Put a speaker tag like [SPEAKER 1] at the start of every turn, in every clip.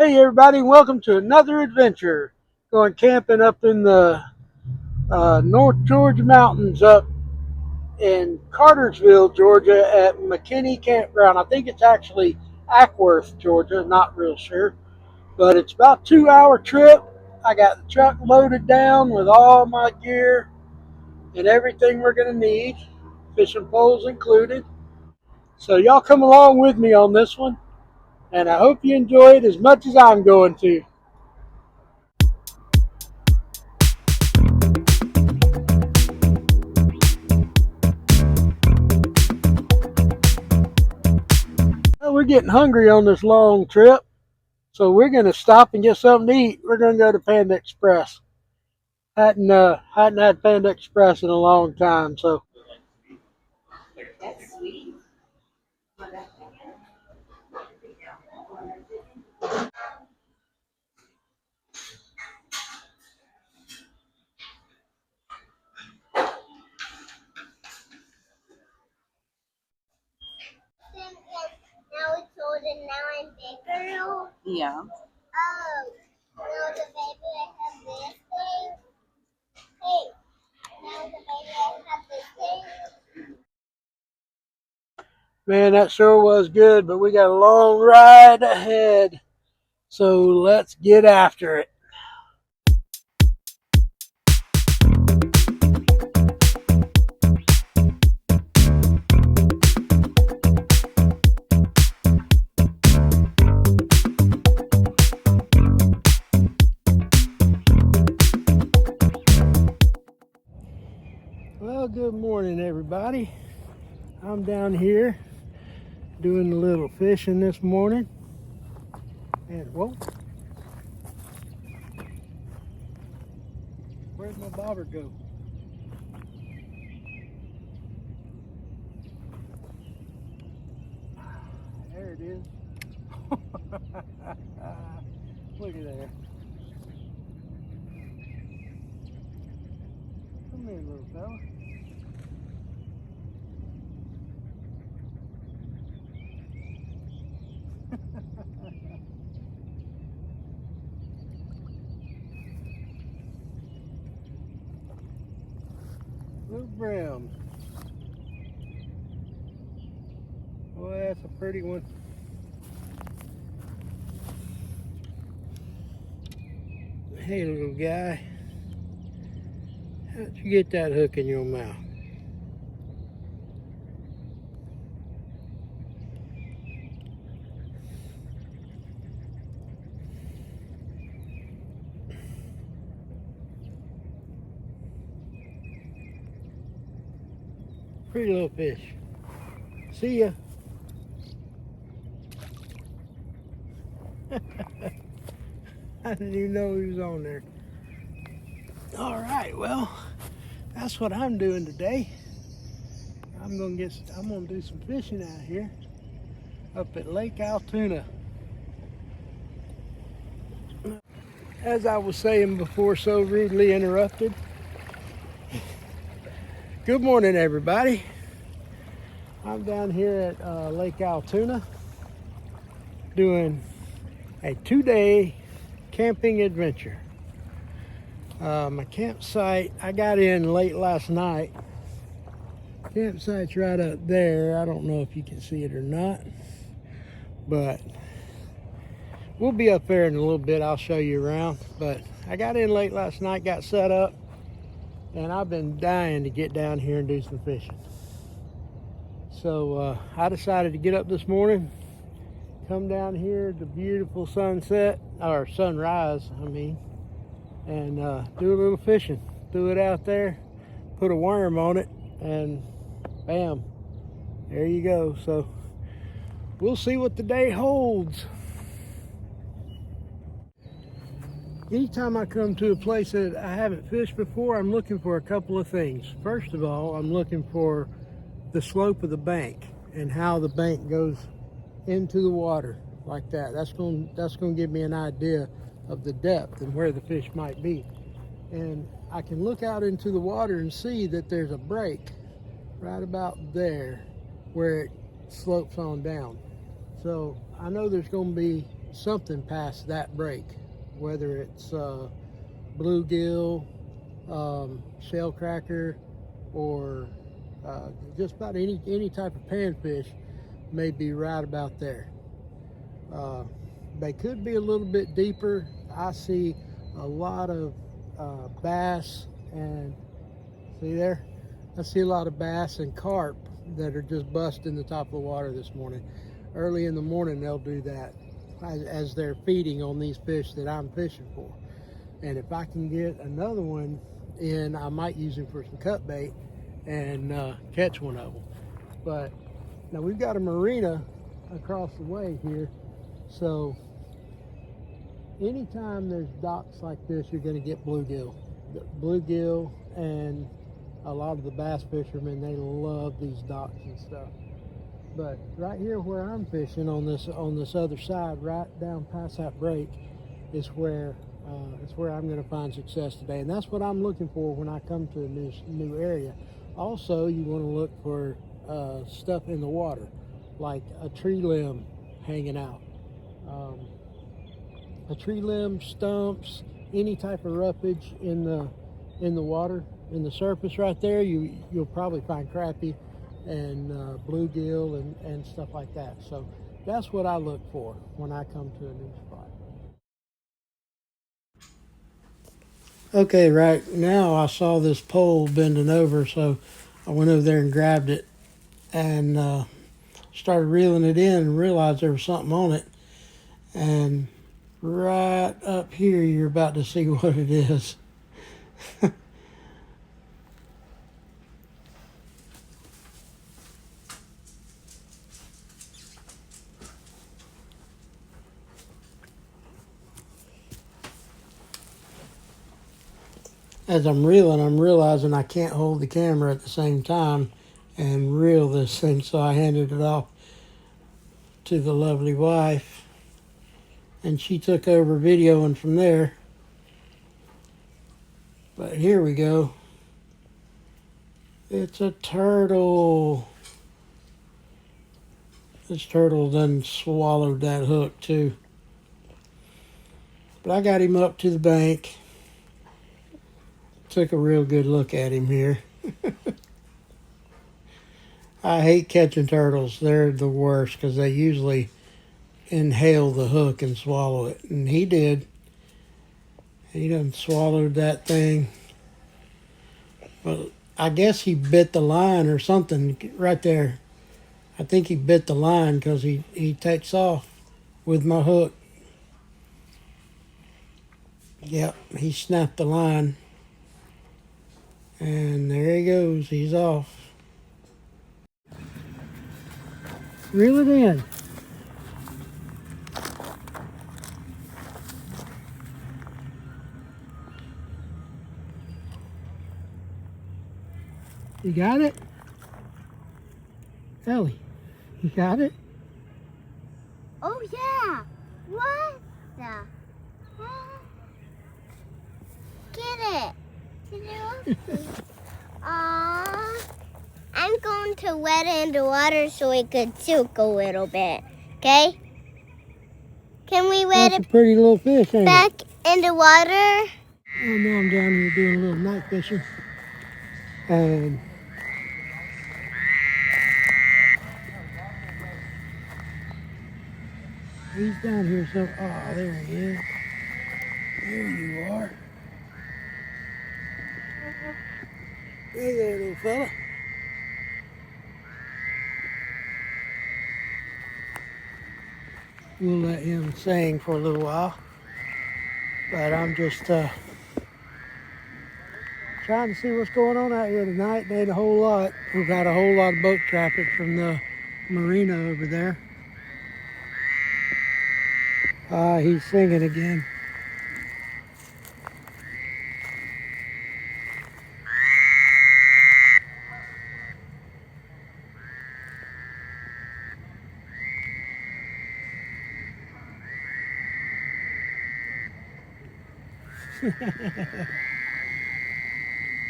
[SPEAKER 1] Hey everybody, welcome to another adventure. Going camping up in the North Georgia mountains up in Cartersville, Georgia at McKinney Campground. I think it's actually Ackworth, Georgia, not real sure. But it's about a 2 hour trip. I got the truck loaded down with all my gear and everything we're going to need, fishing poles included. So y'all come along with me on this one, and I hope you enjoy it as much as I'm going to. Well, we're getting hungry on this long trip, so we're going to stop and get something to eat. We're going to go to Panda Express. Hadn't had Panda Express in a long time, so now it's old and now I'm bigger. Yeah. Oh, now the baby I have this thing. Hey, now the baby I have this thing. Man, that sure was good, but we got a long ride ahead. So let's get after it. Well, good morning, everybody. I'm down here doing a little fishing this morning. And whoa, where'd my bobber go? There it is. Look at there. Come here, little fella. Little brown. Boy, that's a pretty one. Hey, little guy. How'd you get that hook in your mouth? Pretty little fish. See ya. I didn't even know he was on there. All right, well, that's what I'm doing today. I'm gonna do some fishing out here up at Lake Altoona. As I was saying before, so rudely interrupted. Good morning, everybody. I'm down here at Lake Altoona doing a 2-day camping adventure. My campsite, I got in late last night. Campsite's right up there. I don't know if you can see it or not, but we'll be up there in a little bit. I'll show you around. But I got in late last night, got set up, and I've been dying to get down here and do some fishing. So I decided to get up this morning, come down here, the beautiful sunset, or sunrise, I mean, and do a little fishing. Threw it out there, put a worm on it, and bam, there you go. So we'll see what the day holds. Anytime I come to a place that I haven't fished before, I'm looking for a couple of things. First of all, I'm looking for the slope of the bank and how the bank goes into the water like that. That's going to give me an idea of the depth and where the fish might be. And I can look out into the water and see that there's a break right about there where it slopes on down. So I know there's going to be something past that break, whether it's bluegill, shell cracker, or just about any type of panfish may be right about there. They could be a little bit deeper. I see a lot of bass, and see there? I see a lot of bass and carp that are just busting the top of the water this morning. Early in the morning they'll do that as they're feeding on these fish that I'm fishing for. And if I can get another one in, I might use him for some cut bait and catch one of them. But now we've got a marina across the way here, so anytime there's docks like this, you're going to get bluegill. Bluegill, and a lot of the bass fishermen, they love these docks and stuff. But right here where I'm fishing on this other side, right down past that break, is where I'm going to find success today. And that's what I'm looking for when I come to a new area. Also, you want to look for stuff in the water, like a tree limb hanging out. A tree limb, stumps, any type of roughage in the water, in the surface right there, you'll probably find crappie and bluegill and stuff like that. So that's what I look for when I come to a new spot. Okay, right now I saw this pole bending over, so I went over there and grabbed it and started reeling it in and realized there was something on it. And right up here, you're about to see what it is. As I'm reeling, I'm realizing I can't hold the camera at the same time and reel this thing, so I handed it off to the lovely wife, and she took over videoing from there. But here we go. It's a turtle. This turtle done swallowed that hook too. But I got him up to the bank. Took a real good look at him here. I hate catching turtles. They're the worst because they usually inhale the hook and swallow it. And he did. He done swallowed that thing. But I guess he bit the line or something right there. I think he bit the line because he takes off with my hook. Yep, he snapped the line. And there he goes. He's off. Reel it in. You got it? Ellie, you got it?
[SPEAKER 2] Oh yeah! What the heck? Get it! I'm going to wet it in the water so it could soak a little bit. Okay? Can we wet
[SPEAKER 1] That's a pretty little fish, ain't
[SPEAKER 2] back
[SPEAKER 1] it?
[SPEAKER 2] in the water?
[SPEAKER 1] Oh, now I'm down here doing a little night fishing. And he's down here, so, oh, there he is. There you are. Hey there, little fella. We'll let him sing for a little while. But I'm just trying to see what's going on out here tonight. There ain't a whole lot. We've had a whole lot of boat traffic from the marina over there. He's singing again.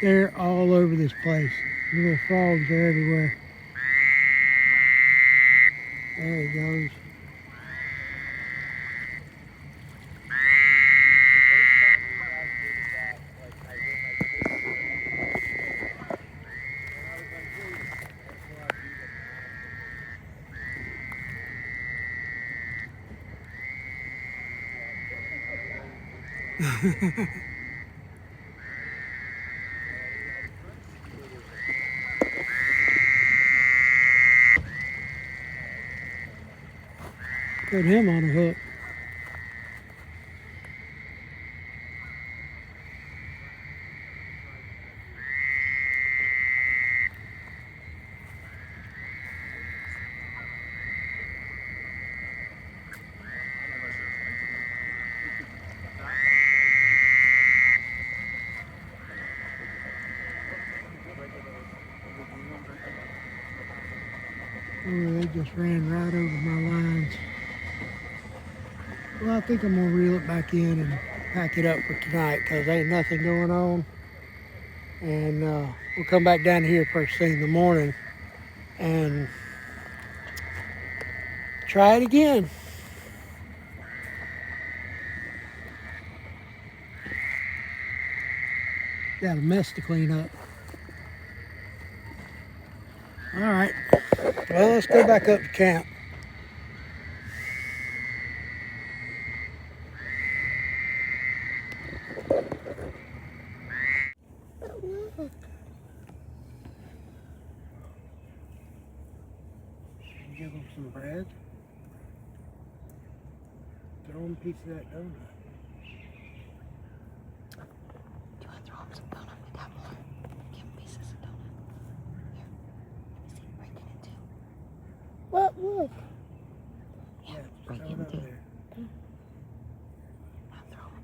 [SPEAKER 1] They're all over this place. Little frogs are everywhere. There he goes. Put him on a hook. Oh, they just ran right over my lines. Well, I think I'm gonna reel it back in and pack it up for tonight because ain't nothing going on. And we'll come back down here first thing in the morning and try it again. Got a mess to clean up. All right, well, let's go back up to camp. Give them some bread. Throw them a piece of that donut.
[SPEAKER 3] Do you want to throw him some donut? I got more. Give him pieces of donut. Here. Let me see. Break it in two.
[SPEAKER 2] What wood?
[SPEAKER 3] Yeah,
[SPEAKER 1] just
[SPEAKER 3] break
[SPEAKER 1] throw
[SPEAKER 3] it in
[SPEAKER 1] over
[SPEAKER 3] two.
[SPEAKER 1] there.
[SPEAKER 3] Now throw him.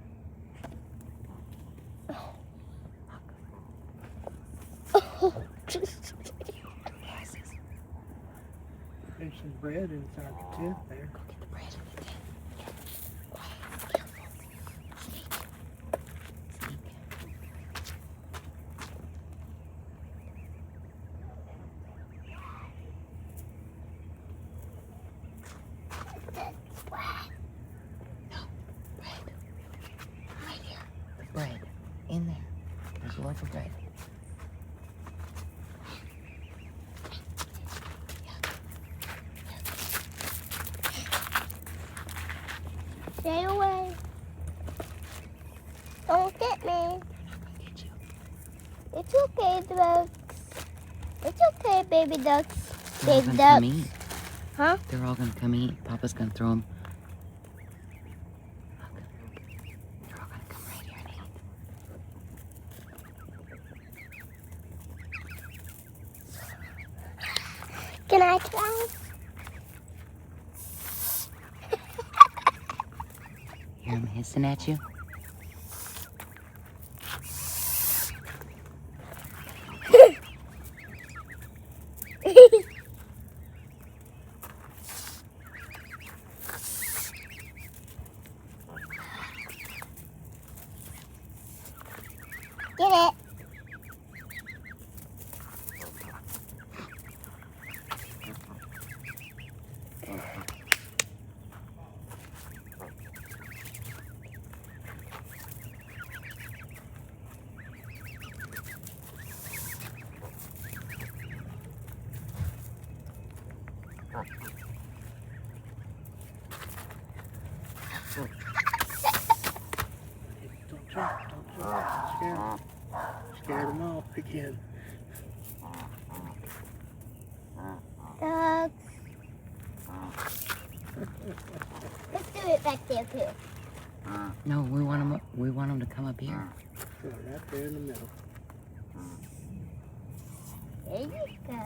[SPEAKER 2] Oh.
[SPEAKER 3] Glasses.
[SPEAKER 1] There's some bread inside the tent there.
[SPEAKER 3] Go get the bread in the tin. Quiet. Careful. Sneak. Sneak. No. Bread. Right here. The bread. In there. There's a loaf of bread.
[SPEAKER 2] Stay away. Don't get me.
[SPEAKER 3] They're not gonna get you.
[SPEAKER 2] It's okay, ducks. It's okay, baby ducks.
[SPEAKER 3] They're all
[SPEAKER 2] Big
[SPEAKER 3] gonna come
[SPEAKER 2] ducks.
[SPEAKER 3] eat.
[SPEAKER 2] Huh?
[SPEAKER 3] They're all gonna come eat. Papa's gonna throw them. Look. They're all gonna come right here and eat.
[SPEAKER 2] Can I try?
[SPEAKER 3] Hear them hissing at you?
[SPEAKER 2] Get it.
[SPEAKER 1] Don't jump, don't jump. Scare them. Scared them off again.
[SPEAKER 2] Ducks. Let's do it back there too.
[SPEAKER 3] No, we want them to come up here.
[SPEAKER 1] So right there in the middle.
[SPEAKER 2] There you go.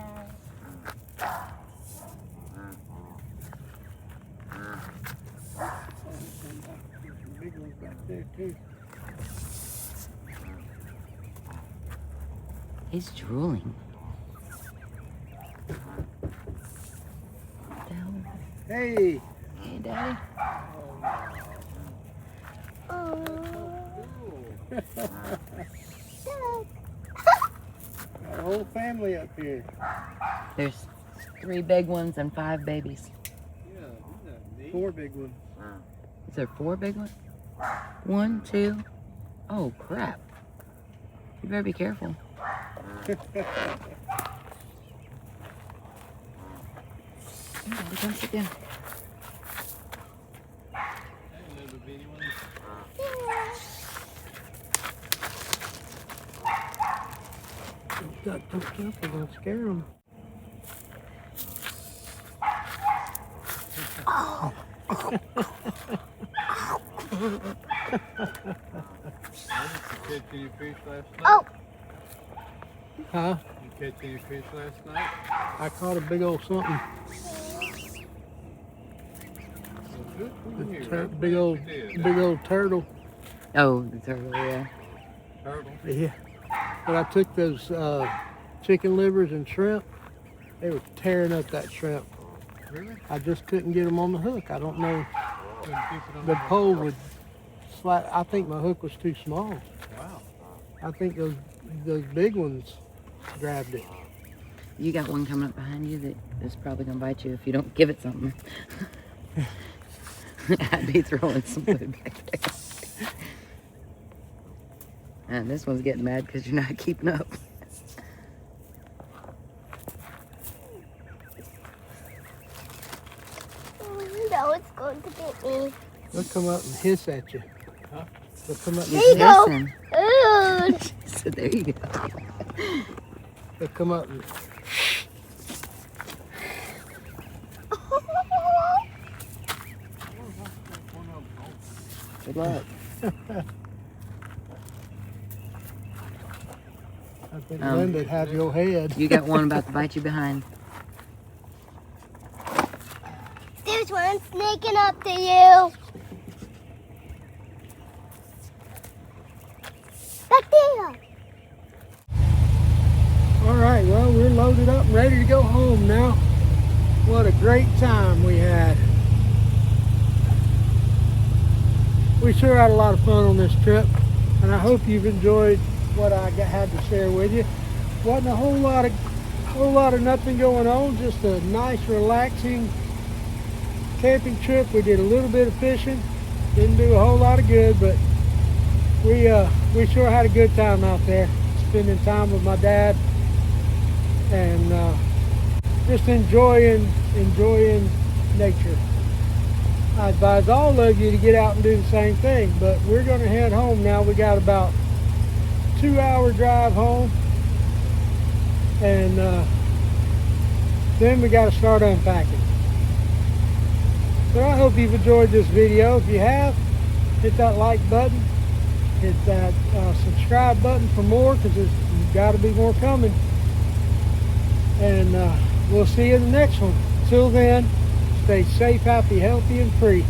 [SPEAKER 1] There's some big ones back there too.
[SPEAKER 3] He's drooling. What the hell?
[SPEAKER 1] Hey!
[SPEAKER 3] Hey, Daddy.
[SPEAKER 2] Oh.
[SPEAKER 1] Got a whole family up here.
[SPEAKER 3] There's 3 big ones and 5 babies.
[SPEAKER 1] 4 big ones.
[SPEAKER 3] Is there 4 big ones? 1, 2. Oh, crap. You better be careful. Here, Daddy, come sit down.
[SPEAKER 2] Yeah.
[SPEAKER 1] Don't jump, we're gonna scare them.
[SPEAKER 4] You catch any fish last night?
[SPEAKER 2] Oh.
[SPEAKER 1] Huh?
[SPEAKER 4] You catch any fish last night?
[SPEAKER 1] I caught a big old something.
[SPEAKER 4] Well, good for you. I'm
[SPEAKER 1] Big
[SPEAKER 4] glad
[SPEAKER 1] old,
[SPEAKER 4] you did.
[SPEAKER 1] big old turtle.
[SPEAKER 3] Oh, the turtle, yeah.
[SPEAKER 4] Turtle.
[SPEAKER 1] Yeah. But I took those chicken livers and shrimp. They were tearing up that shrimp.
[SPEAKER 4] Really?
[SPEAKER 1] I just couldn't get them on the hook. I don't know.
[SPEAKER 4] Couldn't keep it on
[SPEAKER 1] The
[SPEAKER 4] hook.
[SPEAKER 1] pole would slide. I think my hook was too small.
[SPEAKER 4] Wow.
[SPEAKER 1] I think those big ones grabbed it.
[SPEAKER 3] You got one coming up behind you that is probably gonna bite you if you don't give it something. I'd be throwing some food back there. And this one's getting mad because you're not keeping up.
[SPEAKER 2] No, it's going to get me.
[SPEAKER 1] They'll come up and hiss at you.
[SPEAKER 4] Huh?
[SPEAKER 1] They'll come up and
[SPEAKER 2] There you go.
[SPEAKER 3] Listen.
[SPEAKER 2] Ooh.
[SPEAKER 3] So there you go.
[SPEAKER 1] they'll come up and
[SPEAKER 3] Good luck.
[SPEAKER 1] I think
[SPEAKER 3] Um,
[SPEAKER 1] Linda'd have your head.
[SPEAKER 3] You got one about to bite you behind.
[SPEAKER 2] There's one sneaking up to you. Back there.
[SPEAKER 1] All right, well, we're loaded up and ready to go home now. What a great time we had. We sure had a lot of fun on this trip, and I hope you've enjoyed what I had to share with you. Wasn't a whole lot of nothing going on, just a nice, relaxing camping trip. We did a little bit of fishing, didn't do a whole lot of good, but we sure had a good time out there, spending time with my dad and just enjoying nature. I advise all of you to get out and do the same thing, but we're going to head home now. We got about 2-hour drive home, and then we got to start unpacking. But I hope you've enjoyed this video. If you have, hit that like button, hit that subscribe button for more, because there's got to be more coming. And we'll see you in the next one. Till then, stay safe, happy, healthy, and free.